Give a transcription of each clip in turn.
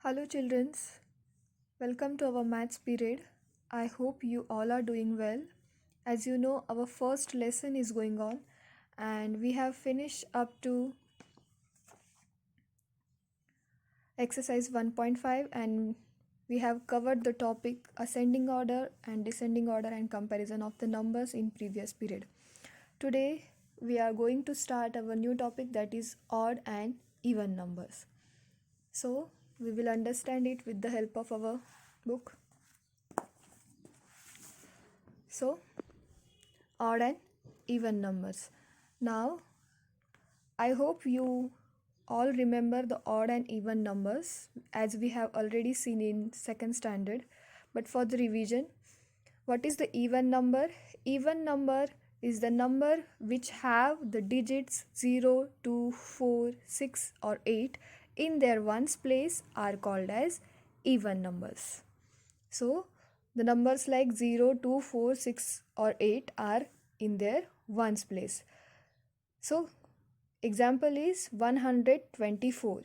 Hello, childrens. Welcome to our maths period. I hope you all are doing well. As you know, our first lesson is going on, and we have finished up to exercise 1.5, and we have covered the topic ascending order and descending order and comparison of the numbers in previous period. Today, we are going to start our new topic, that is odd and even numbers. So, we will understand it with the help of our book. So, odd and even numbers. Now, I hope you all remember the odd and even numbers as we have already seen in second standard. But for the revision, what is the even number? Even number is the number which have the digits 0, 2, 4, 6 or 8 in their ones place are called as even numbers. So, the numbers like 0, 2, 4, 6 or 8 are in their ones place. So, example is 124,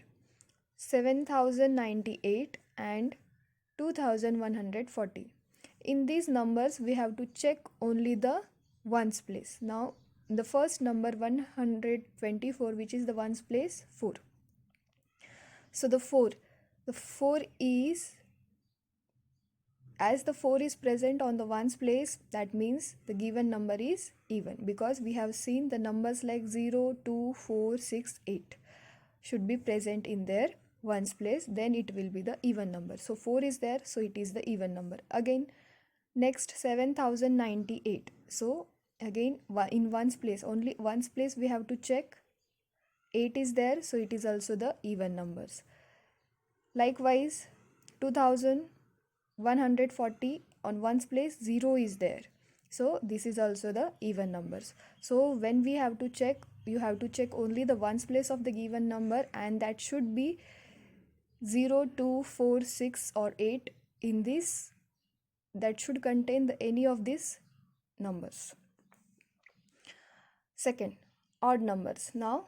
7098 and 2140. In these numbers, we have to check only the ones place. Now, the first number 124, which is the ones place, 4. So, the 4 is, as the 4 is present on the ones place, that means the given number is even, because we have seen the numbers like 0, 2, 4, 6, 8 should be present in their ones place, then it will be the even number. So 4 is there, so it is the even number. Again, next 7098. So again, in ones place, only ones place we have to check. 8 is there, so it is also the even numbers. Likewise, 2140, on ones place 0 is there, so this is also the even numbers. So when we have to check, you have to check only the ones place of the given number, and that should be 0, 2, 4, 6 or 8. In this, that should contain any of these numbers. Second, odd numbers. Now,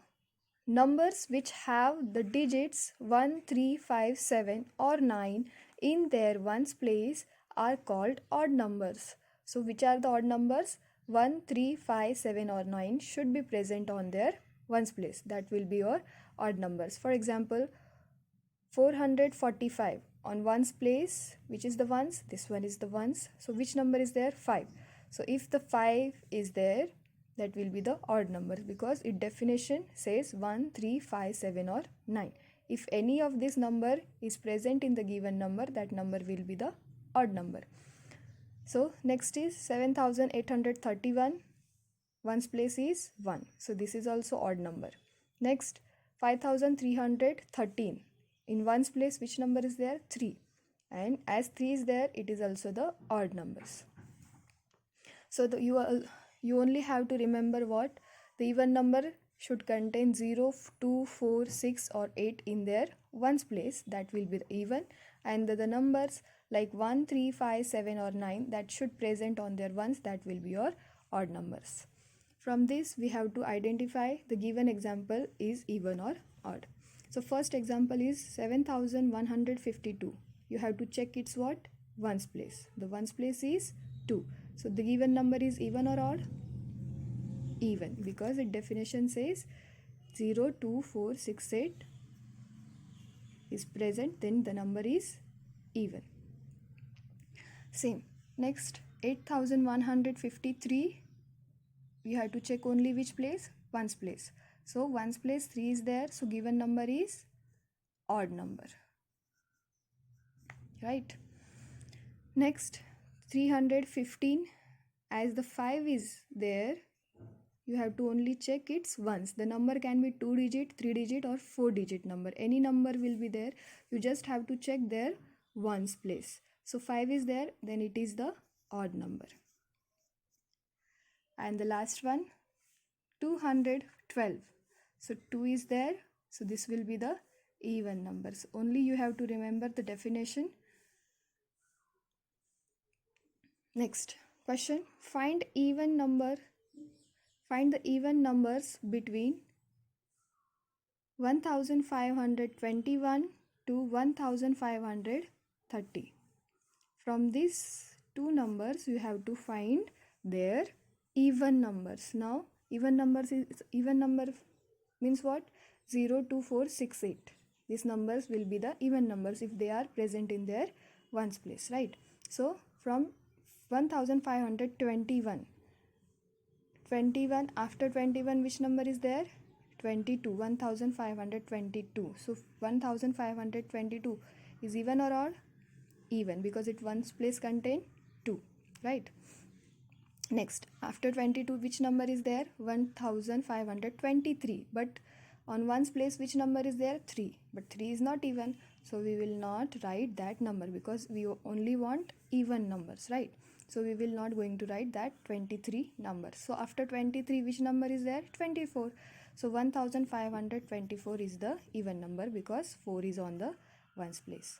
numbers which have the digits 1, 3, 5, 7 or 9 in their ones place are called odd numbers. So which are the odd numbers? 1, 3, 5, 7 or 9 should be present on their ones place. That will be your odd numbers. For example, 445 on ones place, which is the ones, this one is the ones. So which number is there? 5. So if the 5 is there, that will be the odd number, because its definition says 1, 3, 5, 7 or 9. If any of this number is present in the given number, that number will be the odd number. So next is 7831, ones place is 1, so this is also odd number. Next, 5313, in ones place which number is there? 3, and as 3 is there, it is also the odd numbers. So you only have to remember what? The even number should contain 0, 2, 4, 6 or 8 in their ones place, that will be the even, and the numbers like 1, 3, 5, 7 or 9 that should present on their ones, that will be your odd numbers. From this, we have to identify the given example is even or odd. So first example is 7152. You have to check its what? Ones place. The ones place is 2. So the given number is even or odd? Even, because the definition says 0, 2, 4, 6, 8 is present, then the number is even. Same. Next, 8153. You have to check only which place? Ones place. So ones place 3 is there, so given number is odd number. Right? Next, 315. As the 5 is there, you have to only check its ones. The number can be 2 digit, 3 digit or 4 digit number. Any number will be there. You just have to check their ones place. So 5 is there, then it is the odd number. And the last one, 212. So 2 is there, so this will be the even numbers. Only you have to remember the definition. Next question, find the even numbers between 1521 to 1530. From these two numbers you have to find their even numbers. Now even number means what? 0, 2, 4, 6, 8. These numbers will be the even numbers if they are present in their ones place, right? So from 1521, 21, after 21 which number is there? 22, 1522. So 1522 is even or odd? Even, because it ones place contain 2, right? Next, after 22 which number is there? 1523. But on ones place which number is there? 3. But 3 is not even, so we will not write that number because we only want even numbers, right? So we will not going to write that 23 number. So after 23 which number is there? 24. So 1524 is the even number because 4 is on the ones place.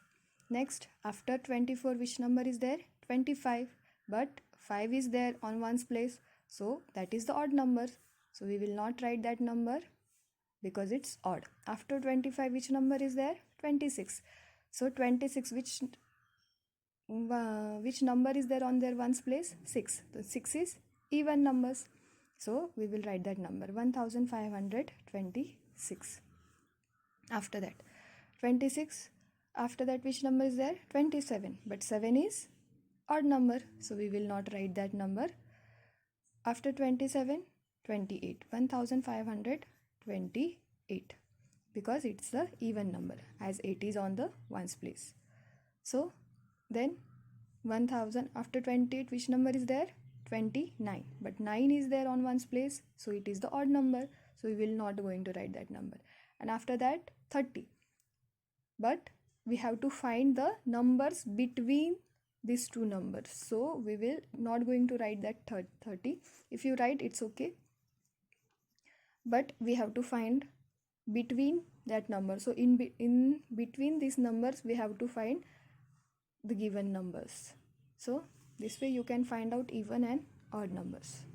Next, after 24 which number is there? 25. But 5 is there on ones place, so that is the odd number, so we will not write that number because it's odd. After 25 which number is there? 26. So 26 which number is there on their ones place? 6. So 6 is even numbers, so we will write that number 1526. After that 26, after that which number is there? 27. But 7 is odd number, so we will not write that number. After 27, 28. 1528, because it's the even number as 8 is on the ones place. So then 1000, after 28 which number is there? 29. But 9 is there on ones place, so it is the odd number, so we will not going to write that number. And after that 30. But we have to find the numbers between these two numbers, so we will not going to write that 30. If you write, it's okay, but we have to find between that number. So in between these numbers we have to find the given numbers. So this way you can find out even and odd numbers.